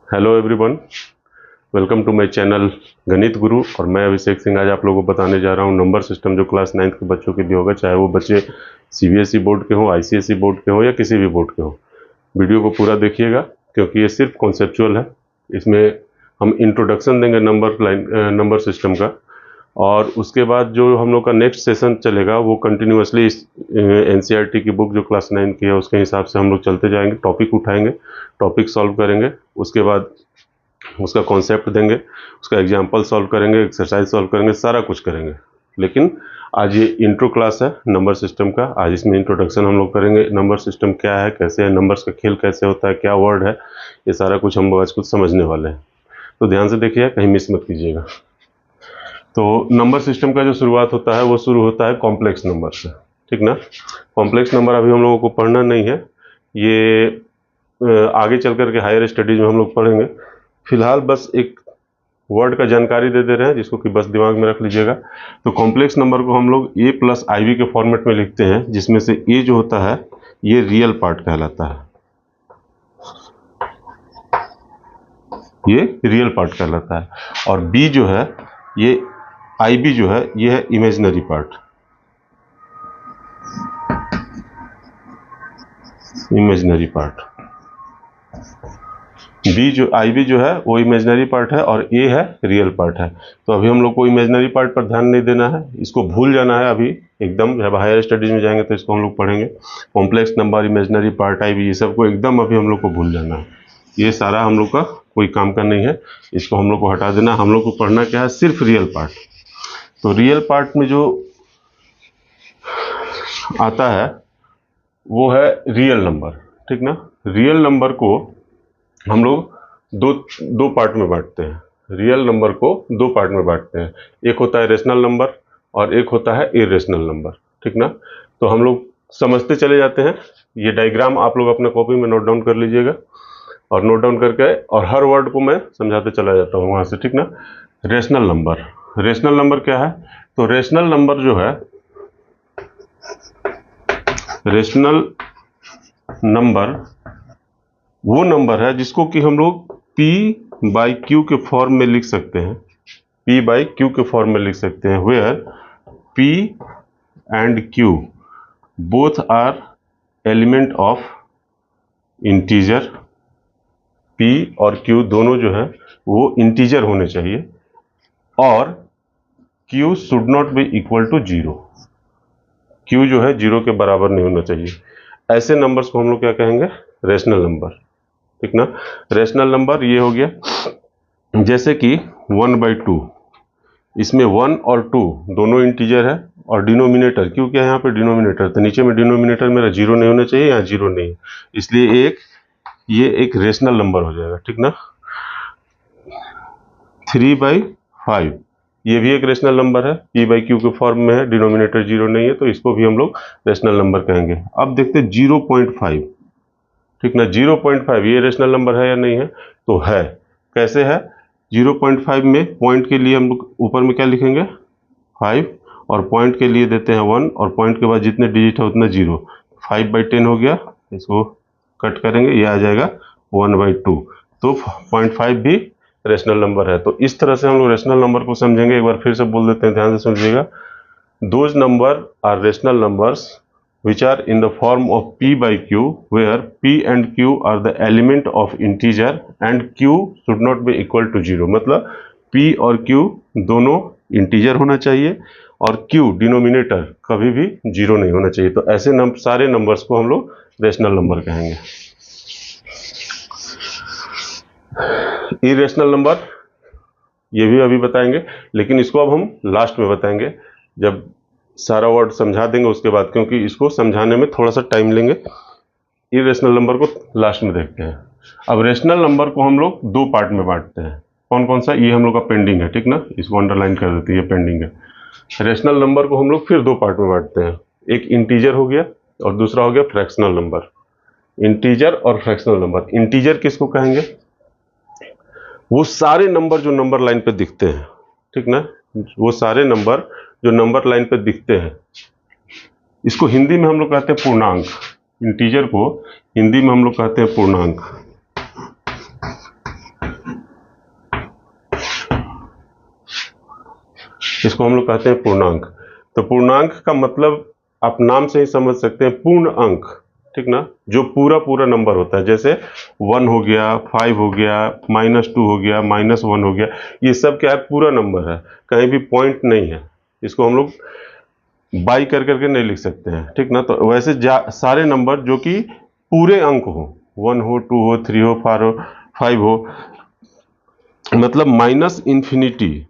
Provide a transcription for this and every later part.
Hello everyone, welcome to my channel Ganit Guru. और मैं अभिषेक सिंह आज आप लोगों को बताने जा रहा हूँ नंबर सिस्टम जो क्लास 9th के बच्चों के लिए होगा, चाहे वो बच्चे सीबीएसई बोर्ड के हों, आईसीएसई बोर्ड के हों या किसी भी बोर्ड के हों। वीडियो को पूरा देखिएगा क्योंकि ये सिर्फ कॉन्सेप्चुअल है। इसमें हम इंट्रोडक्शन देंगे नंबर सिस्टम का, और उसके बाद जो हम लोग का नेक्स्ट सेशन चलेगा वो कंटिन्यूअसली इस एनसीईआरटी की बुक जो क्लास 9 की है उसके हिसाब से हम लोग चलते जाएंगे। टॉपिक उठाएंगे, टॉपिक सॉल्व करेंगे, उसके बाद उसका कॉन्सेप्ट देंगे, उसका एग्जाम्पल सॉल्व करेंगे, एक्सरसाइज सॉल्व करेंगे, सारा कुछ करेंगे। लेकिन आज ये इंट्रो क्लास है नंबर सिस्टम का। आज इसमें इंट्रोडक्शन हम लोग करेंगे, नंबर सिस्टम क्या है, कैसे है, नंबर्स का खेल कैसे होता है, क्या वर्ड है, ये सारा कुछ हम आज कुछ समझने वाले हैं। तो ध्यान से देखिए, कहीं मिस मत कीजिएगा। तो नंबर सिस्टम का जो शुरुआत होता है वो शुरू होता है कॉम्प्लेक्स नंबर से, ठीक ना। कॉम्प्लेक्स नंबर अभी हम लोगों को पढ़ना नहीं है, ये आगे चल करके हायर स्टडीज में हम लोग पढ़ेंगे। फिलहाल बस एक वर्ड का जानकारी दे रहे हैं जिसको कि बस दिमाग में रख लीजिएगा। तो कॉम्प्लेक्स नंबर को हम लोग a प्लस IV के फॉर्मेट में लिखते हैं, जिसमें से a जो होता है ये रियल पार्ट कहलाता है, ये रियल पार्ट कहलाता है। और b जो है ये IB जो है ये है imaginary part, imaginary part. B जो IB जो है वो इमेजिनरी पार्ट है और A है रियल पार्ट है। तो अभी हम लोग को इमेजिनरी पार्ट पर ध्यान नहीं देना है, इसको भूल जाना है अभी एकदम। जब हायर स्टडीज में जाएंगे तो इसको हम लोग पढ़ेंगे। Complex number, imaginary part, IB, ये सबको एकदम अभी हम लोग को भूल जाना है। ये सारा हम लोग का कोई काम का नहीं है, इसको हम लोग को हटा देना। हम लोग को पढ़ना क्या है, सिर्फ रियल पार्ट। तो रियल पार्ट में जो आता है वो है रियल नंबर, ठीक ना। रियल नंबर को हम लोग दो पार्ट में बांटते हैं। रियल नंबर को दो पार्ट में बांटते हैं, एक होता है रेशनल नंबर और एक होता है इरेशनल नंबर, ठीक ना। तो हम लोग समझते चले जाते हैं। ये डायग्राम आप लोग अपने कॉपी में नोट डाउन कर लीजिएगा, और नोट डाउन करके और हर वर्ड को मैं समझाते चला जाता हूँ वहाँ से, ठीक ना। रेशनल नंबर, रेशनल नंबर क्या है? तो रेशनल नंबर जो है, रेशनल नंबर वो नंबर है जिसको कि हम लोग P/Q के फॉर्म में लिख सकते हैं, P/Q के फॉर्म में लिख सकते हैं, where P and Q both are element of integer. P और Q दोनों जो है वो इंटीजर होने चाहिए, और Q should not be equal to 0। Q जो है 0 के बराबर नहीं होना चाहिए। ऐसे नंबर्स को हम लोग क्या कहेंगे, रेशनल नंबर, ठीक ना। रेशनल नंबर ये हो गया, जैसे कि 1/2, इसमें 1 और 2 दोनों इंटीजर है, और डिनोमिनेटर क्यों क्या है यहाँ पे डिनोमिनेटर, तो नीचे में डिनोमिनेटर मेरा 0 नहीं होना चाहिए, यहाँ 0 नहीं है, इसलिए ये एक रेशनल नंबर हो जाएगा, ठीक ना। 3/5 ये भी एक रेशनल नंबर है, P/Q के फॉर्म में है, डिनोमिनेटर 0 नहीं है, तो इसको भी हम लोग रेशनल नंबर कहेंगे। अब देखते हैं 0.5, ठीक ना। 0.5 ये रेशनल नंबर है या नहीं है? तो है। कैसे है? 0.5 में पॉइंट के लिए हम लोग ऊपर में क्या लिखेंगे, 5, और पॉइंट के लिए देते हैं 1, और पॉइंट के बाद जितने डिजिट है उतना 0। 5/10 हो गया, इसको कट करेंगे, ये आ जाएगा 1/2। तो 0.5 भी रेशनल नंबर है। तो इस तरह से हम लोग रेशनल नंबर को समझेंगे। एक बार फिर से बोल देते हैं, ध्यान से समझिएगा। Those number are rational numbers which are in the form of P/Q, where P and Q are the element of integer and Q should not be equal to 0। मतलब P और Q दोनों इंटीजर होना चाहिए, और Q denominator कभी भी 0 नहीं होना चाहिए। तो ऐसे सारे नंबर्स को हम लोग रेशनल नंबर कहेंगे। इरेशनल नंबर ये भी अभी बताएंगे, लेकिन इसको अब हम लास्ट में बताएंगे, जब सारा वर्ड समझा देंगे उसके बाद, क्योंकि इसको समझाने में थोड़ा सा टाइम लेंगे। इरेशनल नंबर को लास्ट में देखते हैं। अब रेशनल नंबर को हम लोग दो पार्ट में बांटते हैं। कौन कौन सा? ये हम लोग का पेंडिंग है, ठीक ना, इसको अंडरलाइन कर देते हैं, ये पेंडिंग है। रेशनल नंबर को हम लोग फिर दो पार्ट में बांटते हैं, एक इंटीजर हो गया और दूसरा हो गया फ्रैक्शनल नंबर। इंटीजर और फ्रैक्शनल नंबर। इंटीजर किसको कहेंगे? वो सारे नंबर जो नंबर लाइन पे दिखते हैं, ठीक ना, वो सारे नंबर जो नंबर लाइन पे दिखते हैं, इसको हिंदी में हम लोग कहते हैं पूर्णांक। इंटीजर को हिंदी में हम लोग कहते हैं पूर्णांक। इसको हम लोग कहते हैं पूर्णांक। तो पूर्णांक का मतलब आप नाम से ही समझ सकते हैं, पूर्ण अंक, ठीक ना, जो पूरा पूरा नंबर होता है। जैसे 1 हो गया, 5 हो गया, -2 हो गया, -1 हो गया, ये सब क्या है, पूरा नंबर है, कहीं भी पॉइंट नहीं है। इसको हम लोग बाई कर करके नहीं लिख सकते हैं, ठीक ना। तो वैसे सारे नंबर जो कि पूरे अंक हो, 1 हो, 2 हो, 3 हो, 4 हो, 5 हो, मतलब minus infinity,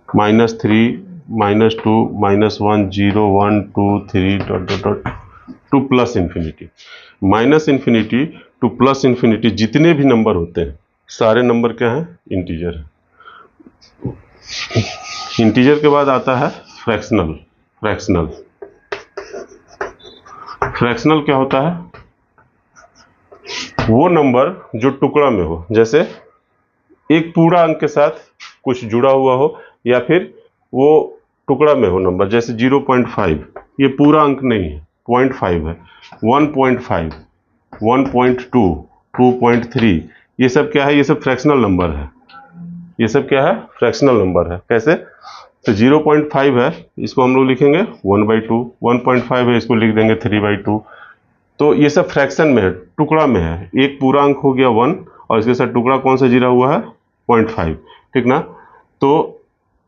-3, -2, -1, 0, 1, 2, 3 dot dot dot two plus infinity. Minus infinity two plus infinity जितने भी नंबर होते हैं, सारे नंबर क्या हैं, इंटीजर। इंटीजर के बाद आता है फ्रैक्शनल। फ्रैक्शनल फ्रैक्शनल क्या होता है, वो नंबर जो टुकड़ा में हो, जैसे एक पूरा अंक के साथ कुछ जुड़ा हुआ हो, या फिर वो टुकड़ा में हो नंबर, जैसे 0.5, ये पूरा अंक नहीं है, 0.5 है, 1.5, 1.2, 2.3, ये सब क्या है, ये सब फ्रैक्शनल नंबर है। ये सब क्या है, फ्रैक्शनल नंबर है। कैसे, तो 0.5 है, इसको हम लोग लिखेंगे 1/2, 1.5 है, इसको लिख देंगे 3/2। तो ये सब फ्रैक्शन में है, टुकड़ा में है। एक पूरा अंक हो गया 1, और इसके साथ टुकड़ा कौन सा जुड़ा हुआ है, 0.5, ठीक ना। तो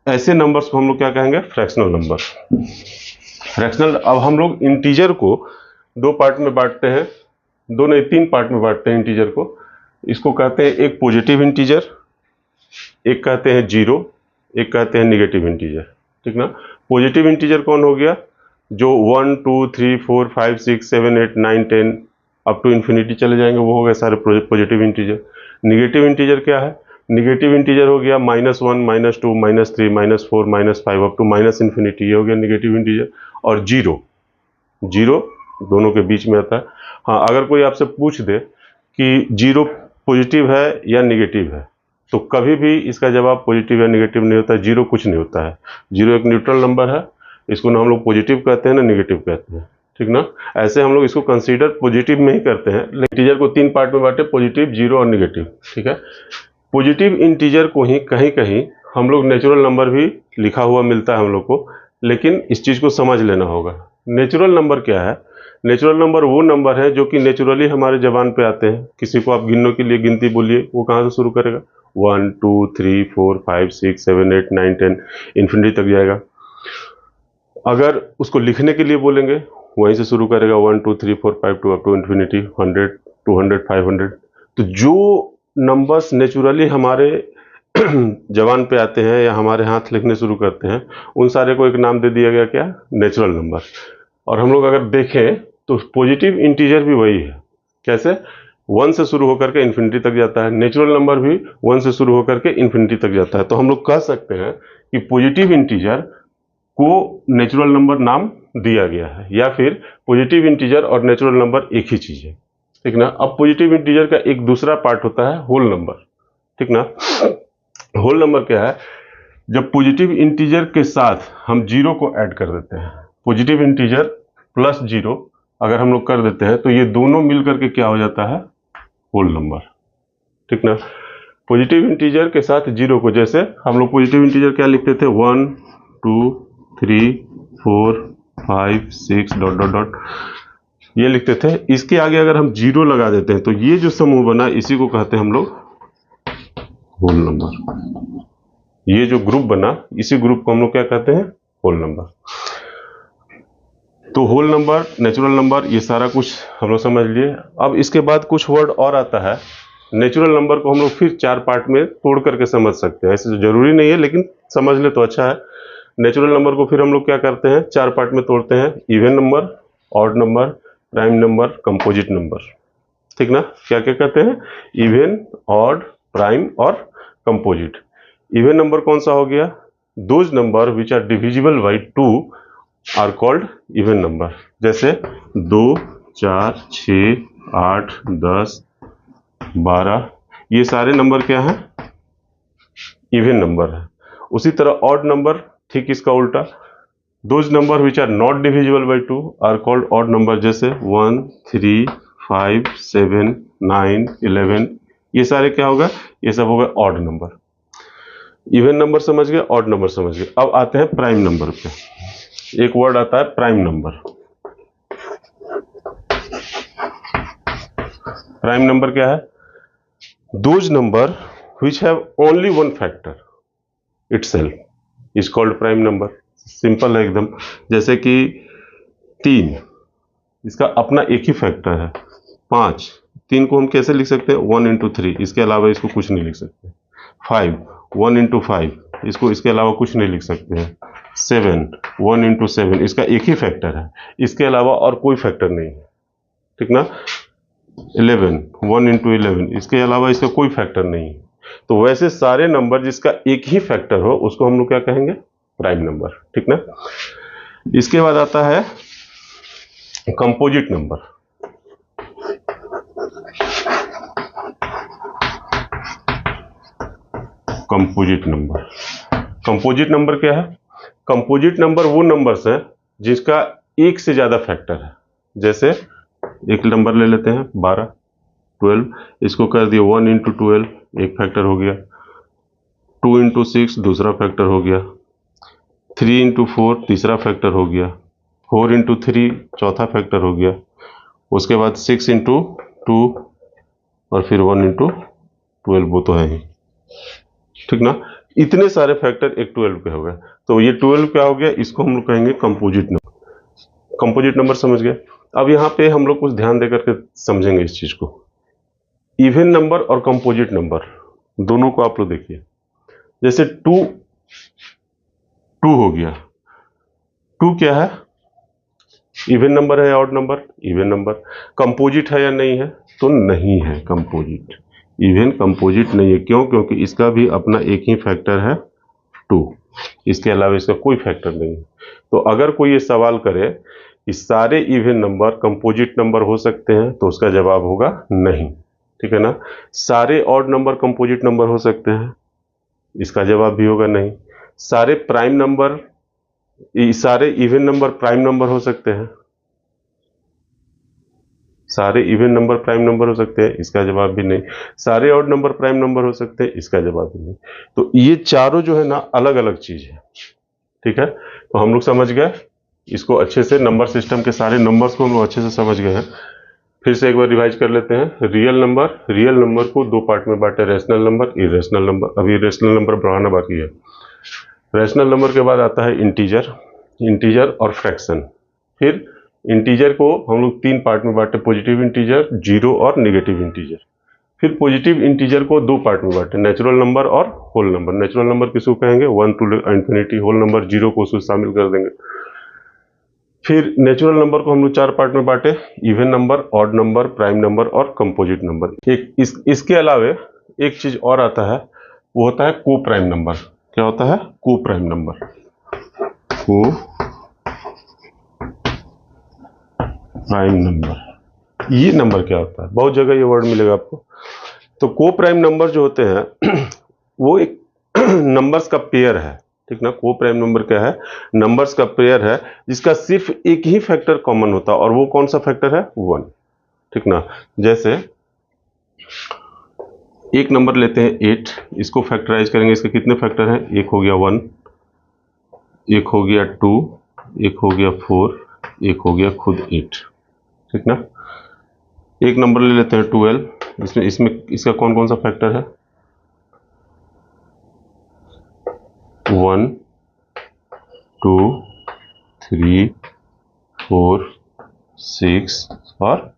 ऐसे नंबर्स को हम लोग क्या कहेंगे, फ्रैक्शनल नंबर। फ्रैक्शनल, अब हम लोग इंटीजर को दो पार्ट में बांटते हैं, दो नहीं 3 पार्ट में बांटते हैं इंटीजर को। इसको कहते हैं एक पॉजिटिव इंटीजर, एक कहते हैं जीरो, एक कहते हैं निगेटिव इंटीजर, ठीक ना। पॉजिटिव इंटीजर कौन हो गया, जो 1, 2, 3, 4, 5, 6, 7, 8, 9, 10 अप टू इन्फिनिटी चले जाएंगे, वो हो गए सारे पॉजिटिव इंटीजर। निगेटिव इंटीजर क्या है, निगेटिव इंटीजर हो गया -1, -2, -3, -4, -5 अप टू माइनस इन्फिनिटी, ये हो गया निगेटिव इंटीजर। और जीरो, जीरो दोनों के बीच में आता है। हाँ, अगर कोई आपसे पूछ दे कि जीरो पॉजिटिव है या निगेटिव है, तो कभी भी इसका जवाब पॉजिटिव या निगेटिव नहीं होता है, जीरो कुछ नहीं होता है। जीरो एक न्यूट्रल नंबर है, इसको ना हम लोग पॉजिटिव कहते हैं ना निगेटिव कहते हैं, ठीक ना। ऐसे हम लोग इसको कंसीडर पॉजिटिव में ही करते हैं। इंटीजर को 3 पार्ट में बांटे, पॉजिटिव, जीरो और निगेटिव, ठीक है। पॉजिटिव इंटीजर को ही कहीं कहीं हम लोग नेचुरल नंबर भी लिखा हुआ मिलता है हम लोग को, लेकिन इस चीज़ को समझ लेना होगा। नेचुरल नंबर क्या है, नेचुरल नंबर वो नंबर है जो कि नेचुरली हमारे जबान पे आते हैं। किसी को आप गिनने के लिए गिनती बोलिए, वो कहाँ से शुरू करेगा, 1, 2, 3, 4, 5, 6, 7, 8, 9, 10 इन्फिनिटी तक जाएगा। अगर उसको लिखने के लिए बोलेंगे, वहीं से शुरू करेगा, 1, 2, 3, 4, 5 टू अप टू इन्फिनिटी, 100, 200, 500। तो जो नंबर्स नेचुरली हमारे जबान पे आते हैं या हमारे हाथ लिखने शुरू करते हैं, उन सारे को एक नाम दे दिया गया, क्या, नेचुरल नंबर। और हम लोग अगर देखें तो पॉजिटिव इंटीजर भी वही है। कैसे, 1 से शुरू होकर के इन्फिनिटी तक जाता है, नेचुरल नंबर भी 1 से शुरू होकर के इन्फिनिटी तक जाता है। तो हम लोग कह सकते हैं कि पॉजिटिव इंटीजर को नेचुरल नंबर नाम दिया गया है, या फिर पॉजिटिव इंटीजर और नेचुरल नंबर एक ही चीज है, ठीक ना। अब पॉजिटिव इंटीजर का एक दूसरा पार्ट होता है होल नंबर, ठीक ना। होल नंबर क्या है, जब पॉजिटिव इंटीजर के साथ हम जीरो को ऐड कर देते हैं, पॉजिटिव इंटीजर प्लस जीरो अगर हम लोग कर देते हैं, तो ये दोनों मिलकर के क्या हो जाता है, होल नंबर, ठीक ना। पॉजिटिव इंटीजर के साथ जीरो को, जैसे हम लोग पॉजिटिव इंटीजर क्या लिखते थे, 1, 2, 3, 4, 5, 6 डॉट डॉट डॉट, ये लिखते थे। इसके आगे अगर हम जीरो लगा देते हैं, तो ये जो समूह बना, इसी को कहते हैं हम लोग होल नंबर। ये जो ग्रुप बना, इसी ग्रुप को हम लोग क्या कहते हैं, होल नंबर। तो होल नंबर, नेचुरल नंबर, ये सारा कुछ हम लोग समझ लिए। अब इसके बाद कुछ वर्ड और आता है। नेचुरल नंबर को हम लोग फिर 4 पार्ट में तोड़ करके समझ सकते हैं, ऐसे तो जरूरी नहीं है, लेकिन समझ ले तो अच्छा है। नेचुरल नंबर को फिर हम लोग क्या करते हैं, 4 पार्ट में तोड़ते हैं, even number, odd number, prime number, composite number, ठीक ना। क्या क्या कहते हैं, इवन, ऑड, प्राइम और कंपोजिट। इवन नंबर कौन सा हो गया, those number which are divisible by 2 are called even number. जैसे 2, 4, 6, 8, 10, 12, ये सारे नंबर क्या हैं, इवन नंबर है। उसी तरह ऑड नंबर, ठीक इसका उल्टा, those number which are not divisible by 2 are called odd number. जैसे 1, 3, 5, 7, 9, 11, ये सारे क्या होगा, ये सब होगा ऑड नंबर। इवन नंबर समझ गए, ऑड नंबर समझ गए। अब आते हैं प्राइम नंबर पे। एक वर्ड आता है प्राइम नंबर। प्राइम नंबर क्या है? Those number which have only one factor itself is called prime number। Simple है एकदम। जैसे कि 3, इसका अपना एक ही फैक्टर है। 5, 3 को हम कैसे लिख सकते हैं? 1 इंटू 3, इसके अलावा इसको कुछ नहीं लिख सकते। 5, 1 इंटू 5, इसको इसके अलावा कुछ नहीं लिख सकते हैं। 7, 1 इंटू 7, इसका एक ही फैक्टर है, इसके अलावा और कोई फैक्टर नहीं है, ठीक ना। 11, 1 इंटू 11, इसके अलावा इसका कोई फैक्टर नहीं है। तो वैसे सारे नंबर जिसका एक ही फैक्टर हो उसको हम लोग क्या कहेंगे? प्राइम नंबर, ठीक ना। इसके बाद आता है composite number. Composite number, composite number क्या है? कंपोजिट नंबर वो नंबर्स हैं जिसका एक से ज्यादा फैक्टर है। जैसे एक नंबर ले लेते हैं 12, 12, इसको कर दिया 1 इंटू 12, एक फैक्टर हो गया। 2 इंटू 6 दूसरा फैक्टर हो गया। 3 इंटू 4 तीसरा फैक्टर हो गया। 4 इंटू 3 चौथा फैक्टर हो गया। उसके बाद 6 इंटू 2 और फिर 1 इंटू 12, वो तो है ही, ठीक ना। इतने सारे फैक्टर एक 12 पे हो गए, तो ये 12 क्या हो गया? इसको हम लोग कहेंगे कंपोजिट नंबर। कंपोजिट नंबर समझ गए। अब यहाँ पे हम लोग कुछ ध्यान देकर के समझेंगे इस चीज को। इवन नंबर और कंपोजिट नंबर दोनों को आप लोग देखिए। जैसे 2 हो गया, 2 क्या है? इवन नंबर है या odd number? Even number. Composite है या नहीं है? तो नहीं है कंपोजिट। इवन कंपोजिट नहीं है। क्यों? क्योंकि इसका भी अपना एक ही फैक्टर है 2, इसके अलावा इसका कोई फैक्टर नहीं है। तो अगर कोई ये सवाल करे कि सारे इवन नंबर कंपोजिट नंबर हो सकते हैं, तो उसका जवाब होगा नहीं, ठीक है ना। सारे ऑड नंबर कंपोजिट नंबर हो सकते हैं, इसका जवाब भी होगा नहीं। सारे प्राइम नंबर, सारे इवन नंबर प्राइम नंबर हो सकते हैं, सारे इवन नंबर प्राइम नंबर हो सकते हैं, इसका जवाब भी नहीं। सारे ऑड नंबर प्राइम नंबर हो सकते हैं, इसका जवाब भी नहीं। तो ये चारों जो है ना अलग अलग चीज है, ठीक है। तो हम लोग समझ गए इसको अच्छे से। नंबर सिस्टम के सारे नंबर्स को हम लोग अच्छे से समझ गए हैं। फिर से एक बार रिवाइज कर लेते हैं। रियल नंबर को 2 पार्ट में बांटे, रेशनल नंबर, इरेशनल नंबर। अभी रेशनल नंबर बढ़ाना बाकी है। रेशनल नंबर के बाद आता है इंटीजर और फ्रैक्शन। फिर इंटीजर को हम लोग 3 पार्ट में बांटे, पॉजिटिव इंटीजर, जीरो और नेगेटिव इंटीजर। फिर पॉजिटिव इंटीजर को 2 पार्ट में बांटे, नेचुरल नंबर और होल नंबर। नेचुरल नंबर किसको कहेंगे? 1 टू इंफिनिटी। होल नंबर 0 को उसमें शामिल कर देंगे। फिर नेचुरल नंबर को हम लोग 4 पार्ट में बांटे, even number, odd number, prime number और कंपोजिट नंबर। इसके अलावे एक चीज और आता है, वो होता है को प्राइम नंबर। क्या होता है? को प्राइम नंबर। को प्राइम नंबर, ये नंबर क्या होता है? बहुत जगह ये वर्ड मिलेगा आपको। तो को प्राइम नंबर जो होते हैं वो एक नंबर्स का पेयर है, ठीक ना। को प्राइम नंबर क्या है? नंबर्स का पेयर है जिसका सिर्फ एक ही फैक्टर कॉमन होता है, और वो कौन सा फैक्टर है? 1, ठीक ना। जैसे एक नंबर लेते हैं 8, इसको फैक्टराइज करेंगे, इसके कितने फैक्टर हैं? एक हो गया 1, एक हो गया 2, एक हो गया 4, एक हो गया खुद 8, ठीक ना। एक नंबर ले लेते हैं 12, इसमें इसका कौन कौन सा फैक्टर है? 1, 2, 3, 4, 6 और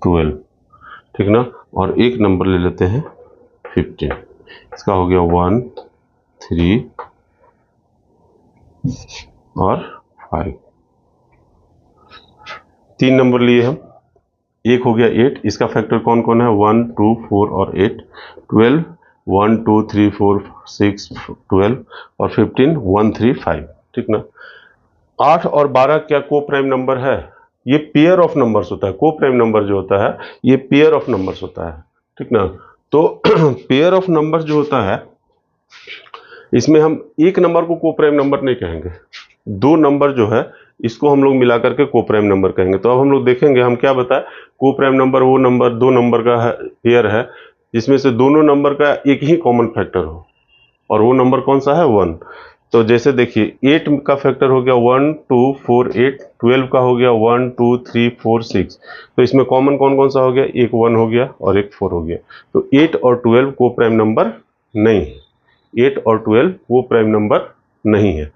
12, ठीक ना। और एक नंबर ले लेते हैं 15, इसका हो गया 1, 3 और 5। 3 नंबर लिए हम। एक हो गया 8, इसका फैक्टर कौन कौन है? 1, 2, 4 और 8। 12, 1, 2, 3, 4, 6, 12 और 15, 1, 3, 5, ठीक ना। 8 और 12 क्या को प्राइम नंबर है? ये पेयर ऑफ नंबर्स होता है। को प्राइम नंबर जो होता है ये पेयर ऑफ नंबर्स होता है, ठीक ना। तो पेयर ऑफ नंबर्स जो होता है इसमें हम एक नंबर को को प्राइम नंबर नहीं कहेंगे, 2 नंबर जो है इसको हम लोग मिला करके को प्राइम नंबर कहेंगे। तो अब हम लोग देखेंगे हम क्या बताए, को प्राइम नंबर वो नंबर 2 नंबर का पेयर है जिसमें से दोनों नंबर का एक ही कॉमन फैक्टर हो। और वो नंबर कौन सा है 1। तो जैसे देखिए 8 का फैक्टर हो गया 1 2 4 8, 12 का हो गया 1 2 3 4 6। तो इसमें कॉमन कौन कौन सा हो गया, एक 1 हो गया और एक 4 हो गया। तो 8 और 12 को प्राइम नंबर नहीं है, 8 और 12 वो प्राइम नंबर नहीं है।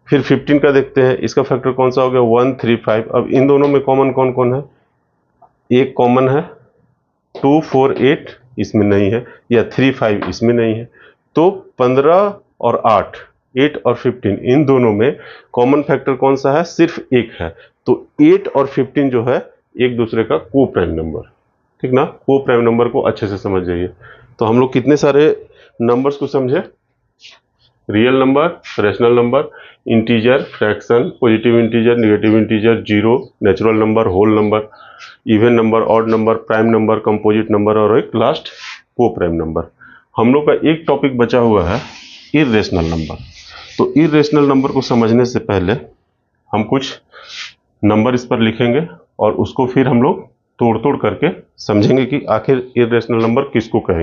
फिर 15 का देखते हैं, इसका फैक्टर कौन सा हो गया 1 3 5। अब इन दोनों में कॉमन कौन कौन है, एक कॉमन है 2 4 8 इसमें नहीं है, या 3 5 इसमें नहीं है। तो 15 और 8 और 15 इन दोनों में कॉमन फैक्टर कौन सा है, सिर्फ एक है। तो 8 और 15 जो है एक दूसरे का को प्राइम नंबर, ठीक ना। को प्राइम नंबर को अच्छे से समझ जाइए। तो हम लोग कितने सारे नंबर्स को समझे, real number, rational number, integer, fraction, positive integer, negative integer, zero, natural number, whole number, even number, odd number, prime number, composite number और एक लास्ट को प्राइम नंबर। हम लोग का एक टॉपिक बचा हुआ है इर्रेशनल नंबर। तो इर्रेशनल नंबर को समझने से पहले हम कुछ नंबर इस पर लिखेंगे और उसको फिर हम लोग तोड़ तोड़ करके समझेंगे कि आखिर इर्रेशनल नंबर किसको कहें।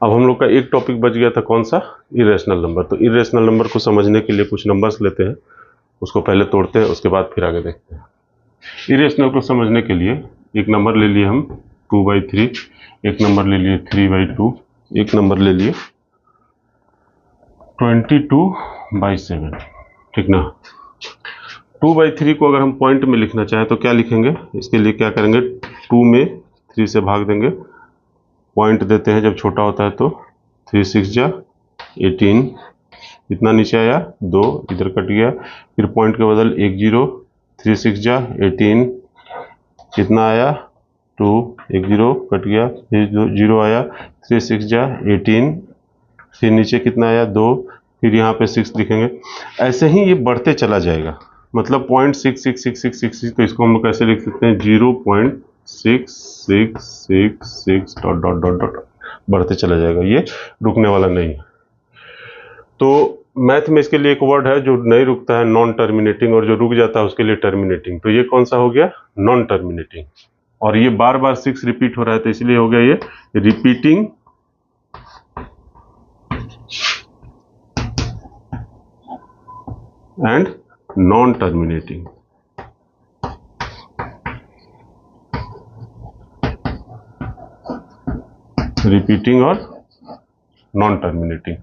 अब हम लोग का एक टॉपिक बच गया था, कौन सा, इर्रेशनल नंबर। तो इर्रेशनल नंबर को समझने के लिए कुछ नंबर्स लेते हैं, उसको पहले तोड़ते हैं, उसके बाद फिर आगे देखते हैं। इर्रेशनल को समझने के लिए एक नंबर ले लिए हम 2/3, एक नंबर ले लिए 3/2, एक नंबर ले लिए 22/7, ठीक ना। 2/3 को अगर हम पॉइंट में लिखना चाहें तो क्या लिखेंगे, इसके लिए क्या करेंगे, 2 में 3 से भाग देंगे, पॉइंट देते हैं जब छोटा होता है तो 3 6 जा 18, इतना नीचे आया 2, इधर कट गया, फिर पॉइंट के बदल 1 0, 3 6 जा 18, कितना आया 2, 1 0 कट गया, फिर 0 आया, 3 6 जा 18, फिर नीचे कितना आया 2, फिर यहाँ पे 6 लिखेंगे। ऐसे ही ये बढ़ते चला जाएगा, मतलब 0.666666, तो इसको हम लोग कैसे लिख सकते हैं, 0.6666 डॉट डॉट डॉट डॉट बढ़ते चला जाएगा, ये रुकने वाला नहीं है। तो मैथ में इसके लिए एक वर्ड है जो नहीं रुकता है, नॉन टर्मिनेटिंग, और जो रुक जाता है उसके लिए टर्मिनेटिंग। तो ये कौन सा हो गया, नॉन टर्मिनेटिंग। और ये बार बार 6 रिपीट हो रहा है तो इसलिए हो गया ये repeating and non terminating. Repeating और नॉन टर्मिनेटिंग।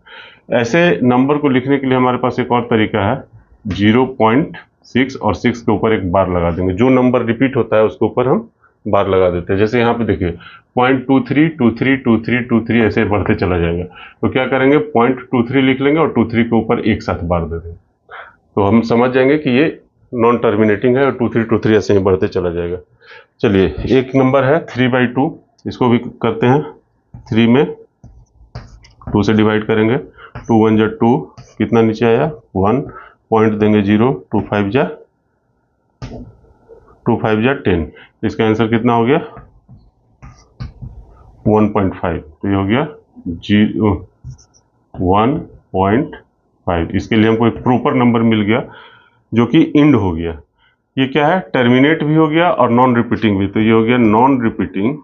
ऐसे नंबर को लिखने के लिए हमारे पास एक और तरीका है, 0.6 और 6 के ऊपर एक बार लगा देंगे। जो नंबर रिपीट होता है उसके ऊपर हम बार लगा देते हैं। जैसे यहाँ पे देखिए 0.23232323 ऐसे बढ़ते चला जाएगा। तो क्या करेंगे, 0.23 लिख लेंगे और 23 के ऊपर एक साथ बार दे देंगे, तो हम समझ जाएंगे कि ये नॉन टर्मिनेटिंग है और 2323 ऐसे ही बढ़ते चला जाएगा। चलिए एक नंबर है 3/2, इसको भी करते हैं। 3 में 2 से डिवाइड करेंगे, 2 1 जा 2, कितना नीचे आया 1, पॉइंट देंगे 0, 2 5 जा 10, इसका आंसर कितना हो गया 1.5। तो ये हो गया 1.5। इसके लिए हमको एक प्रॉपर नंबर मिल गया जो कि इंड हो गया। ये क्या है, टर्मिनेट भी हो गया और नॉन रिपीटिंग भी। तो ये हो गया नॉन रिपीटिंग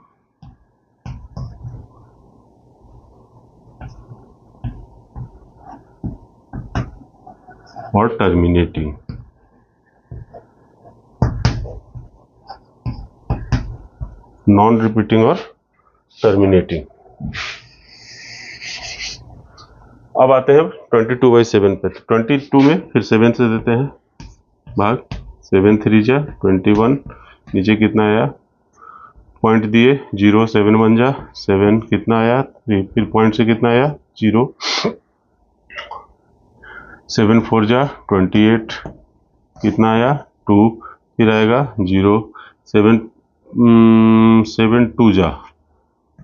और टर्मिनेटिंग। नॉन रिपीटिंग और टर्मिनेटिंग। अब आते हैं 22/7 पे। 22 में फिर 7 से देते हैं भाग, 7 3 जा 21, नीचे कितना आया, पॉइंट दिए 0, 7 1 जा 7, कितना आया 3, फिर पॉइंट से कितना आया 0, 7 4 जा 28, कितना आया 2, फिर आएगा 0, 7 2 जा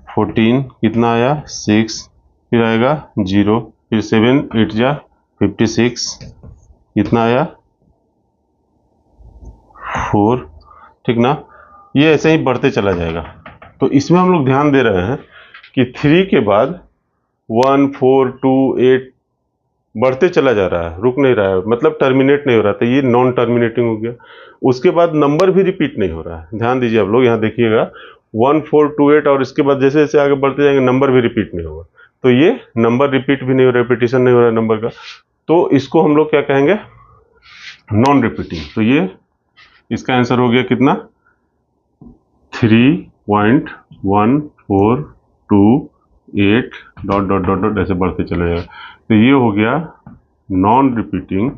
14, कितना आया 6, फिर आएगा 0, फिर 7 8 जा 56, कितना आया 4, ठीक ना। ये ऐसे ही बढ़ते चला जाएगा। तो इसमें हम लोग ध्यान दे रहे हैं कि 3 के बाद 1 4 2 8 बढ़ते चला जा रहा है, रुक नहीं रहा है, मतलब टर्मिनेट नहीं हो रहा था, ये नॉन टर्मिनेटिंग हो गया। उसके बाद नंबर भी रिपीट नहीं हो रहा है, ध्यान दीजिए आप लोग, यहाँ देखिएगा 1 4 2 8, और इसके बाद जैसे जैसे आगे बढ़ते जाएंगे नंबर भी रिपीट नहीं होगा। तो ये नंबर रिपीट भी नहीं हो रहा, रिपीटिशन नहीं हो रहा नंबर का, तो इसको हम लोग क्या कहेंगे, नॉन रिपीटिंग। तो ये इसका आंसर हो गया कितना, 3.1428 डॉट डॉट डॉट डॉट ऐसे बढ़ते चले जाएगा। तो ये हो गया non repeating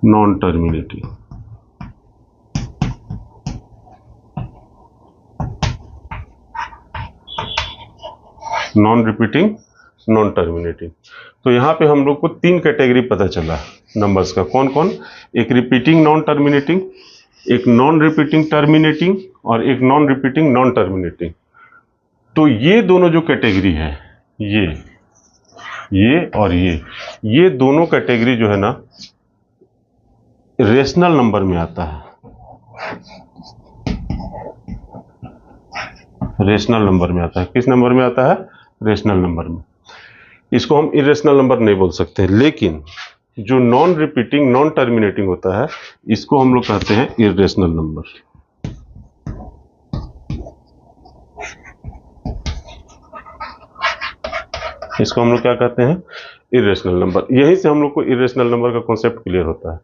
non terminating. Non repeating non terminating. तो यहाँ पे हम लोग को 3 कैटेगरी पता चला नंबर्स का, कौन कौन, एक रिपीटिंग नॉन टर्मिनेटिंग, एक नॉन रिपीटिंग टर्मिनेटिंग और एक नॉन रिपीटिंग नॉन टर्मिनेटिंग। तो ये दोनों जो कैटेगरी है, ये और ये दोनों कैटेगरी जो है ना रेशनल नंबर में आता है, रेशनल नंबर में आता है। किस नंबर में आता है, रेशनल नंबर में। इसको हम इरेशनल नंबर नहीं बोल सकते, लेकिन जो नॉन रिपीटिंग नॉन टर्मिनेटिंग होता है इसको हम लोग कहते हैं इरेशनल नंबर। इसको हम लोग क्या कहते हैं, इरेशनल नंबर। यहीं से हम लोग को इरेशनल नंबर का कॉन्सेप्ट क्लियर होता है।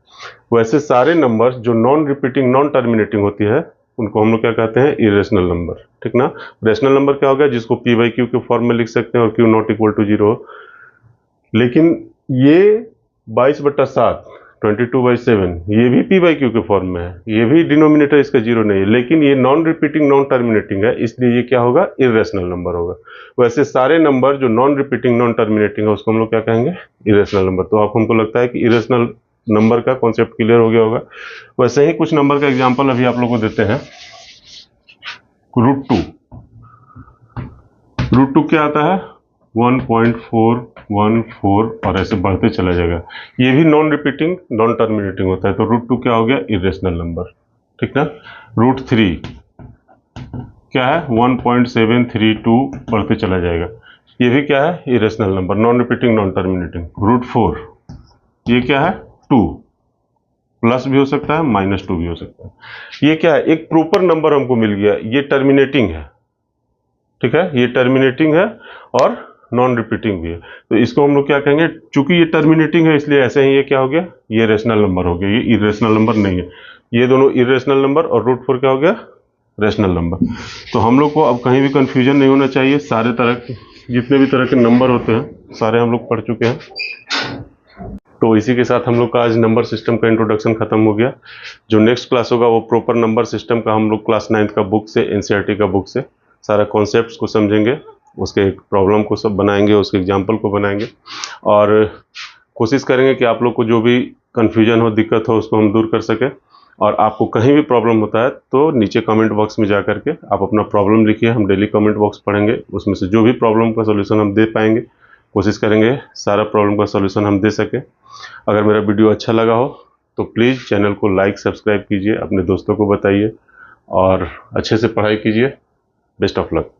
वैसे सारे नंबर जो नॉन रिपीटिंग नॉन टर्मिनेटिंग होती है उनको हम लोग क्या कहते हैं, इरेशनल नंबर, ठीक ना। रेशनल नंबर क्या हो गया, जिसको p बाई क्यू के फॉर्म में लिख सकते हैं और q नॉट इक्वल टू 0 हो। लेकिन ये 22/7 22/7 ये भी p बाई क्यू के फॉर्म में है, ये भी डिनोमिनेटर इसका 0 नहीं है, लेकिन ये नॉन रिपीटिंग नॉन टर्मिनेटिंग है, इसलिए ये क्या होगा, इरेशनल नंबर होगा। वैसे सारे नंबर जो नॉन रिपीटिंग नॉन टर्मिनेटिंग है उसको हम लोग क्या कहेंगे, इरेशनल नंबर। तो आप हमको लगता है कि इरेशनल नंबर का कॉन्सेप्ट क्लियर हो गया होगा। वैसे ही कुछ नंबर का एग्जांपल अभी आप लोग को देते हैं। √2, √2 क्या आता है, 1.414 और ऐसे बढ़ते चला जाएगा। ये भी नॉन रिपीटिंग नॉन टर्मिनेटिंग होता है। तो √2 क्या हो गया, इरेशनल नंबर, ठीक ना। √3 क्या है, 1.732 बढ़ते चला जाएगा, ये भी क्या है, irrational number, non repeating non terminating. √4 ये क्या है, 2 प्लस भी हो सकता है -2 भी हो सकता है। ये क्या है, एक प्रॉपर नंबर हमको मिल गया, ये टर्मिनेटिंग है, ठीक है, ये टर्मिनेटिंग है और नॉन रिपीटिंग भी है। तो इसको हम लोग क्या कहेंगे, चूंकि ये टर्मिनेटिंग है इसलिए ऐसे ही ये क्या हो गया, ये रेशनल नंबर हो गया, ये इरेशनल नंबर नहीं है। ये दोनों इरेशनल नंबर और √4 क्या हो गया, रेशनल नंबर। तो हम लोग को अब कहीं भी कंफ्यूजन नहीं होना चाहिए। सारे तरह के जितने भी तरह के नंबर होते हैं सारे हम लोग पढ़ चुके हैं। तो इसी के साथ हम लोग का आज नंबर सिस्टम का इंट्रोडक्शन खत्म हो गया। जो नेक्स्ट क्लास होगा वो प्रॉपर नंबर सिस्टम का हम लोग क्लास 9th का बुक से, एनसीईआरटी का बुक से सारा कॉन्सेप्ट्स को समझेंगे, उसके एक प्रॉब्लम को सब बनाएंगे, उसके एग्जाम्पल को बनाएंगे और कोशिश करेंगे कि आप लोग को जो भी कन्फ्यूजन हो, दिक्कत हो, उसको हम दूर कर सके। और आपको कहीं भी प्रॉब्लम होता है तो नीचे कमेंट बॉक्स में जा करके आप अपना प्रॉब्लम लिखिए, हम डेली कमेंट बॉक्स पढ़ेंगे, उसमें से जो भी प्रॉब्लम का सोल्यूशन हम दे पाएंगे कोशिश करेंगे सारा प्रॉब्लम का सोल्यूशन हम दे सकें। अगर मेरा वीडियो अच्छा लगा हो तो प्लीज़ चैनल को लाइक सब्सक्राइब कीजिए, अपने दोस्तों को बताइए और अच्छे से पढ़ाई कीजिए। Best of luck.